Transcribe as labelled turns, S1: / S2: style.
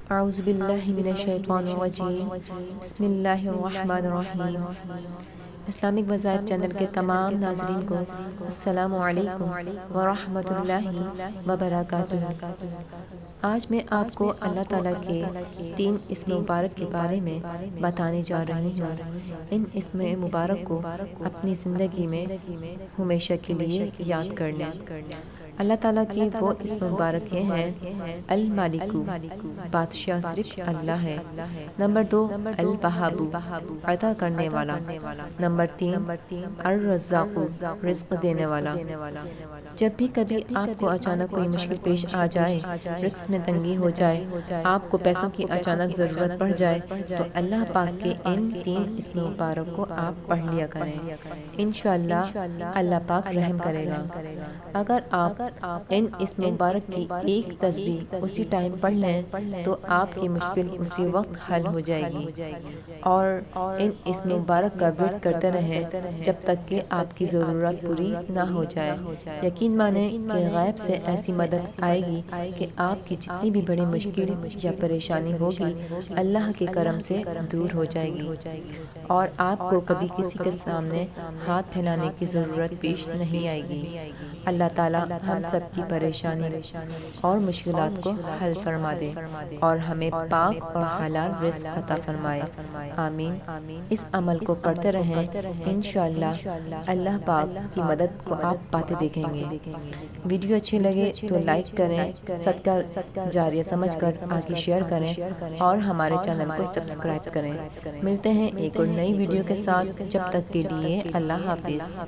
S1: اعوذ باللہ من الشیطان الرجیم، بسم اللہ الرحمن الرحیم۔ اسلامک وظائف چینل کے تمام ناظرین کو السلام علیکم ورحمۃ اللہ وبرکاتہ۔ آج میں آپ کو اللہ تعالیٰ کے 3 اسم مبارک کے بارے میں بتانے جا رہی ہوں۔ ان اسم مبارک کو اپنی زندگی میں ہمیشہ کے لیے یاد کر لیں۔ اللہ تعالیٰ کے وہ اسم مبارک یہ ہیں: المالک، بادشاہ صرف اللہ ہے۔ نمبر 2، الوہاب، عطا کرنے والا۔ نمبر 3، الرزاق، رزق دینے والا۔ جب بھی کبھی آپ کو اچانک کوئی مشکل پیش آ جائے، رزق میں تنگی ہو جائے، آپ کو پیسوں کی اچانک ضرورت پڑ جائے، تو اللہ پاک کے ان 3 اسم مبارک کو آپ پڑھ لیا کریں۔ انشاءاللہ اللہ پاک رحم کرے گا۔ اگر آپ ان اسم مبارک کی ایک تسبیح اسی ٹائم پڑھ لیں تو آپ کی مشکل اسی وقت حل ہو جائے گی، اور ان اسم مبارک کا ورد کرتے رہیں جب تک کہ آپ کی ضرورت پوری نہ ہو جائے۔ یقین مانیں کہ غیب سے ایسی مدد آئے گی کہ آپ کی جتنی بھی بڑی مشکل یا پریشانی ہوگی اللہ کے کرم سے دور ہو جائے گی، اور آپ کو کبھی کسی کے سامنے ہاتھ پھیلانے کی ضرورت پیش نہیں آئے گی۔ اللہ تعالیٰ ہم سب کی پریشانی اور مشکلات کو حل فرما دے اور ہمیں پاک اور حلال رزق عطا فرمائے، آمین۔ اس عمل کو پڑھتے رہیں، انشاءاللہ اللہ پاک کی مدد کو آپ پاتے دیکھیں گے۔ ویڈیو اچھی لگے تو لائک کریں، صدقہ جاریہ سمجھ کر آگے شیئر کریں، اور ہمارے چینل کو سبسکرائب کریں۔ ملتے ہیں ایک اور نئی ویڈیو کے ساتھ، جب تک کے لیے اللہ حافظ۔